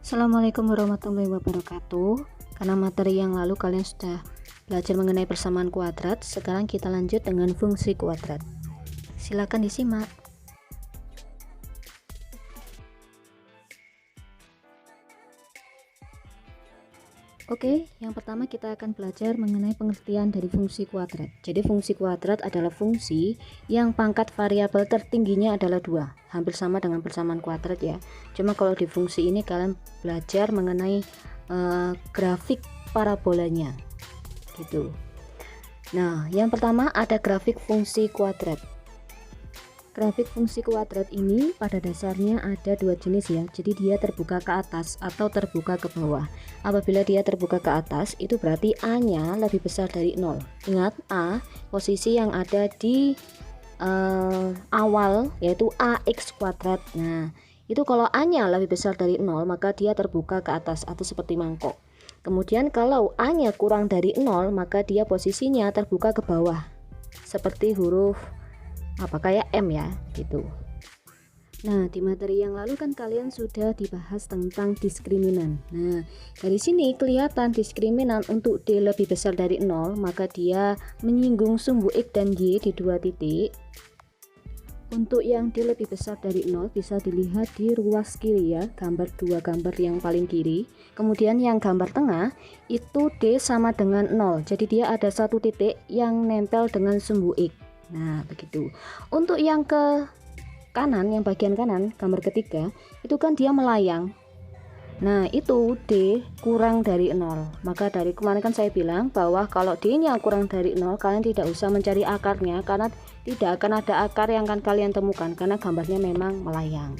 Assalamualaikum warahmatullahi wabarakatuh. Karena materi yang lalu kalian sudah belajar mengenai persamaan kuadrat, sekarang kita lanjut dengan fungsi kuadrat. Silakan disimak. Oke, yang pertama kita akan belajar mengenai pengertian dari fungsi kuadrat. Jadi fungsi kuadrat adalah fungsi yang pangkat variabel tertingginya adalah 2, hampir sama dengan persamaan kuadrat ya. Cuma kalau di fungsi ini kalian belajar mengenai grafik parabolanya gitu. Nah, yang pertama ada grafik fungsi kuadrat. Grafik fungsi kuadrat ini pada dasarnya ada dua jenis ya. Jadi dia terbuka ke atas atau terbuka ke bawah. Apabila dia terbuka ke atas, itu berarti A-nya lebih besar dari 0. Ingat, A posisi yang ada di awal yaitu AX kuadrat. Nah, itu kalau A-nya lebih besar dari 0, maka dia terbuka ke atas atau seperti mangkok. Kemudian kalau A-nya kurang dari 0, maka dia posisinya terbuka ke bawah. Seperti huruf kayak M ya gitu. Nah, di materi yang lalu kan kalian sudah dibahas tentang diskriminan. Nah, dari sini kelihatan diskriminan untuk D lebih besar dari 0, maka dia menyinggung sumbu X dan Y di dua titik. Untuk yang D lebih besar dari 0 bisa dilihat di ruas kiri ya, dua gambar yang paling kiri. Kemudian yang gambar tengah itu D sama dengan 0. Jadi dia ada satu titik yang nempel dengan sumbu X. Nah, begitu. Untuk yang ke kanan, yang bagian kanan, gambar ketiga, itu kan dia melayang. Nah, itu D kurang dari 0. Maka dari kemarin kan saya bilang bahwa kalau D-nya kurang dari 0, kalian tidak usah mencari akarnya karena tidak akan ada akar yang akan kalian temukan karena gambarnya memang melayang.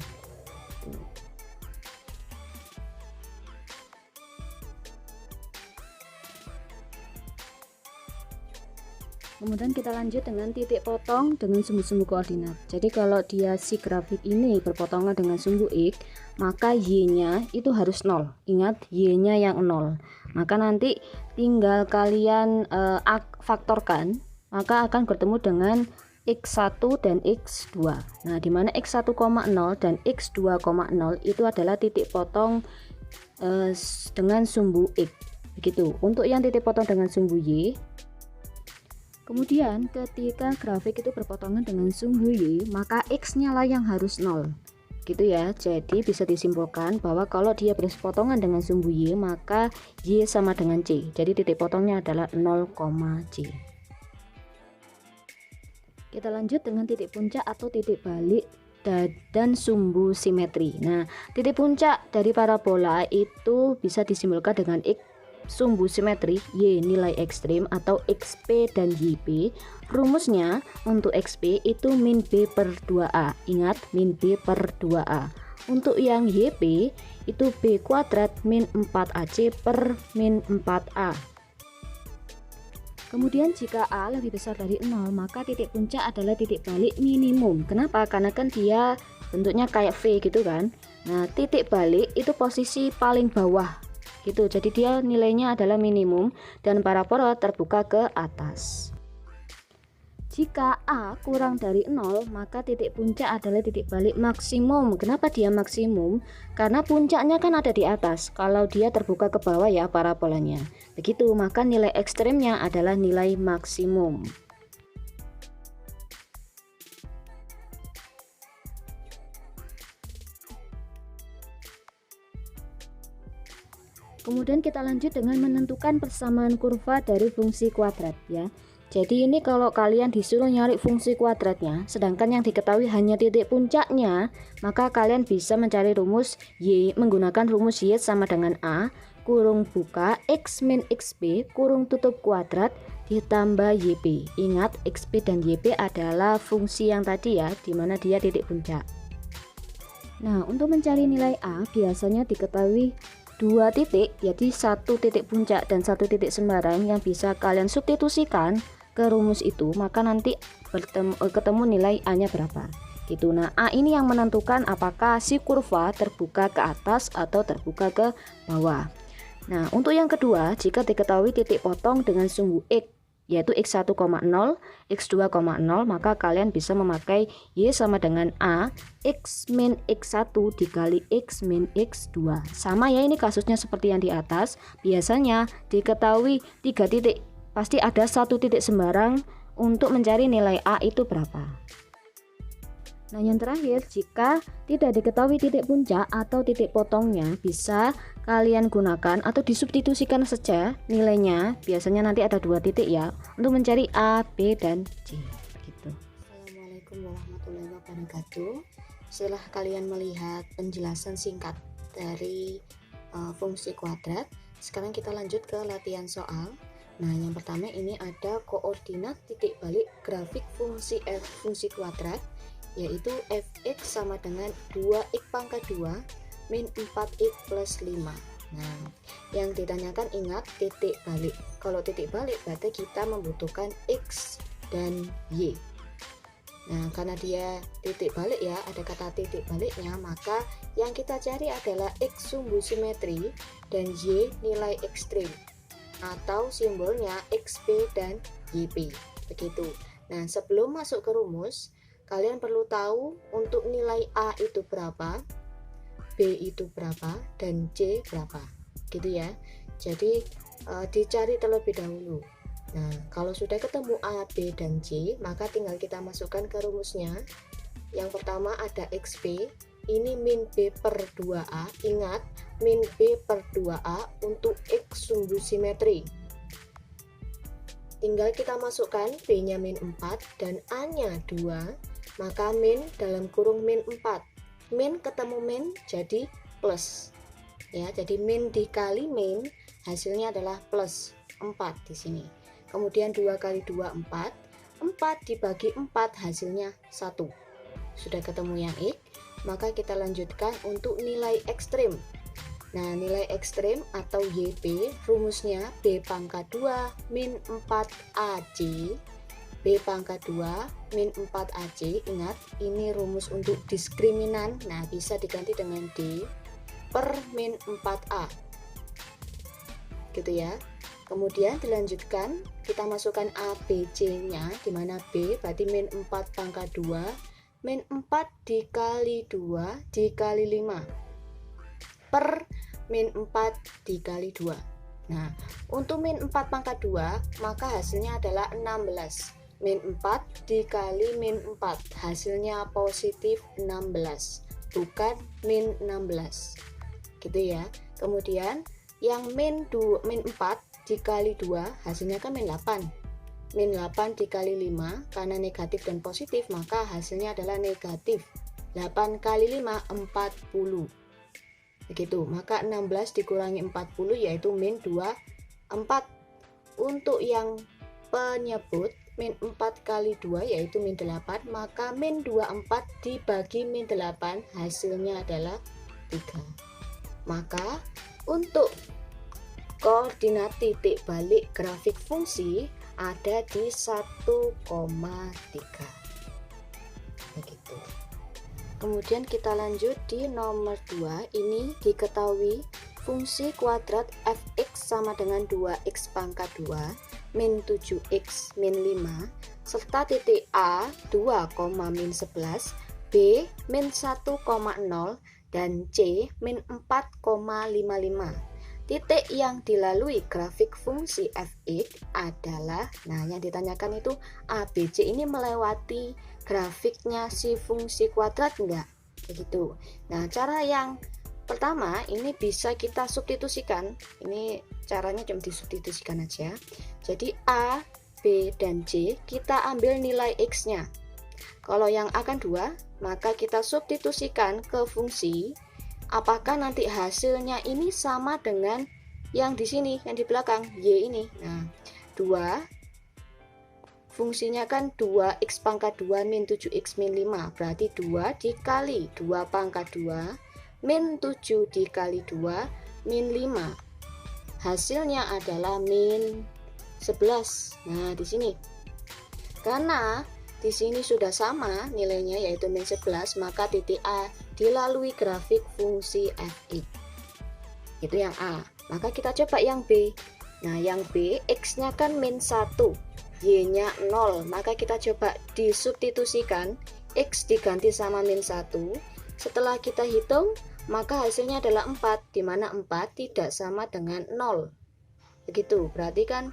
Kemudian kita lanjut dengan titik potong dengan sumbu-sumbu koordinat. Jadi kalau dia si grafik ini berpotongan dengan sumbu X, maka Y-nya itu harus 0. Ingat, Y-nya yang 0. Maka nanti tinggal kalian faktorkan, maka akan bertemu dengan X1 dan X2. Nah, di mana X1,0 dan X2,0 itu adalah titik potong dengan sumbu X. Begitu. Untuk yang titik potong dengan sumbu Y, kemudian ketika grafik itu berpotongan dengan sumbu Y, maka X-nya lah yang harus 0. Gitu ya. Jadi bisa disimpulkan bahwa kalau dia berpotongan dengan sumbu Y, maka Y sama dengan C. Jadi titik potongnya adalah 0, C. Kita lanjut dengan titik puncak atau titik balik dan sumbu simetri. Nah, titik puncak dari parabola itu bisa disimpulkan dengan X sumbu simetri Y nilai ekstrim atau XP dan YP. Rumusnya untuk XP itu min B per 2A. Ingat, min B per 2A. Untuk yang YP itu B kuadrat min 4AC per min 4A. Kemudian jika A lebih besar dari 0, maka titik puncak adalah titik balik minimum. Kenapa? Karena kan dia bentuknya kayak V gitu kan. Nah, titik balik itu posisi paling bawah gitu. Jadi dia nilainya adalah minimum dan parabola terbuka ke atas. Jika A kurang dari 0, maka titik puncak adalah titik balik maksimum. Kenapa dia maksimum? Karena puncaknya kan ada di atas. Kalau dia terbuka ke bawah ya parabolanya. Begitu, maka nilai ekstrimnya adalah nilai maksimum. Kemudian kita lanjut dengan menentukan persamaan kurva dari fungsi kuadrat ya. Jadi ini kalau kalian disuruh nyari fungsi kuadratnya, sedangkan yang diketahui hanya titik puncaknya, maka kalian bisa mencari rumus Y menggunakan rumus Y sama dengan A kurung buka X min XP kurung tutup kuadrat ditambah YP. Ingat, XP dan YP adalah fungsi yang tadi ya, dimana dia titik puncak. Nah, untuk mencari nilai A biasanya diketahui dua titik, jadi satu titik puncak dan satu titik sembarang yang bisa kalian substitusikan ke rumus itu, maka nanti ketemu nilai A nya berapa gitu. Nah, A ini yang menentukan apakah si kurva terbuka ke atas atau terbuka ke bawah. Nah, untuk yang kedua, jika diketahui titik potong dengan sumbu X yaitu x1,0, x2,0, maka kalian bisa memakai Y sama dengan A x min x1 dikali x min x2. Sama ya, ini kasusnya seperti yang di atas. Biasanya diketahui 3 titik, pasti ada 1 titik sembarang untuk mencari nilai A itu berapa. Nah, yang terakhir, jika tidak diketahui titik puncak atau titik potongnya, bisa kalian gunakan atau disubstitusikan saja nilainya. Biasanya nanti ada 2 titik ya, untuk mencari A, B, dan C. Gitu. Assalamualaikum warahmatullahi wabarakatuh. Setelah kalian melihat penjelasan singkat dari fungsi kuadrat, sekarang kita lanjut ke latihan soal. Nah, yang pertama ini ada koordinat titik balik grafik fungsi f fungsi kuadrat, yaitu fx sama dengan 2x pangkat 2 min 4x plus 5. Nah, yang ditanyakan ingat titik balik. Kalau titik balik berarti kita membutuhkan x dan y. Nah, karena dia titik balik ya, ada kata titik baliknya, maka yang kita cari adalah x sumbu simetri dan y nilai ekstrim, atau simbolnya xp dan yp. Begitu. Nah, sebelum masuk ke rumus, kalian perlu tahu untuk nilai A itu berapa, B itu berapa, dan C berapa, gitu ya. Jadi dicari terlebih dahulu. Nah, kalau sudah ketemu A, B, dan C, maka tinggal kita masukkan ke rumusnya. Yang pertama ada XP, ini min B per 2A. Ingat, min B per 2A untuk X sumbu simetri. Tinggal kita masukkan B-nya min 4 dan A-nya 2, maka min dalam kurung min 4. Min ketemu min jadi plus. Ya, jadi min dikali min hasilnya adalah plus 4 di sini. Kemudian 2 kali 2 4. 4 dibagi 4 hasilnya 1. Sudah ketemu yang X, maka kita lanjutkan untuk nilai ekstrim. Nah, nilai ekstrim atau YP rumusnya B pangkat 2 min 4AC. B pangkat 2 min 4AC. Ingat, ini rumus untuk diskriminan. Nah, bisa diganti dengan D per min 4A. Gitu ya. Kemudian dilanjutkan, kita masukkan A, B, C-nya, di mana B berarti min 4 pangkat 2, min 4 dikali 2 dikali 5, per min 4 dikali 2. Nah, untuk min 4 pangkat 2, maka hasilnya adalah 16. Min 4 dikali min 4, hasilnya positif 16, bukan min 16. Gitu ya. Kemudian, yang min 4 dikali 2 hasilnya kan min 8. Min 8 dikali 5, karena negatif dan positif maka hasilnya adalah negatif. 8 kali 5 40. Begitu, maka 16 dikurangi 40 yaitu min 24. Untuk yang penyebut min 4 kali 2 yaitu min 8, maka min 24 dibagi min 8 hasilnya adalah 3. Maka untuk koordinat titik balik grafik fungsi ada di 1,3. Begitu. Kemudian kita lanjut di nomor 2. Ini diketahui fungsi kuadrat fx sama dengan 2x pangkat 2 min 7x min 5 serta titik A 2, min 11, B min 1,0 dan C min 4,55. Titik yang dilalui grafik fungsi fx adalah, nah yang ditanyakan itu ABC ini melewati grafiknya si fungsi kuadrat enggak? Begitu. Nah, cara yang pertama ini bisa kita substitusikan. Ini caranya cuma disubstitusikan aja. Jadi A, B, dan C kita ambil nilai X-nya. Kalau yang A kan 2, maka kita substitusikan ke fungsi. Apakah nanti hasilnya ini sama dengan yang di sini, yang di belakang, Y ini. Nah, 2 fungsinya kan 2x pangkat 2 min 7x min 5, berarti 2 dikali 2 pangkat 2 min 7 dikali 2 min 5. Hasilnya adalah min 11. Nah, di sini karena di sini sudah sama nilainya yaitu min 11, maka titik A dilalui grafik fungsi fx. Itu yang A. Maka kita coba yang B. Nah, yang B X-nya kan min 1. Y-nya 0, maka kita coba disubstitusikan, X diganti sama min 1. Setelah kita hitung, maka hasilnya adalah 4, di mana 4 tidak sama dengan 0. Begitu, berarti kan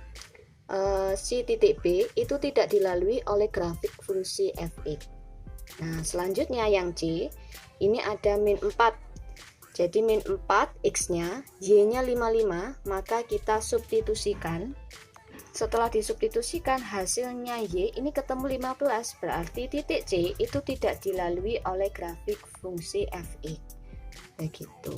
si titik B itu tidak dilalui oleh grafik fungsi fx. Nah, selanjutnya yang C, ini ada min 4. Jadi min 4 X-nya, Y-nya 55, maka kita substitusikan. Setelah disubstitusikan, hasilnya Y ini ketemu 15, berarti titik C itu tidak dilalui oleh grafik fungsi fx. Begitu.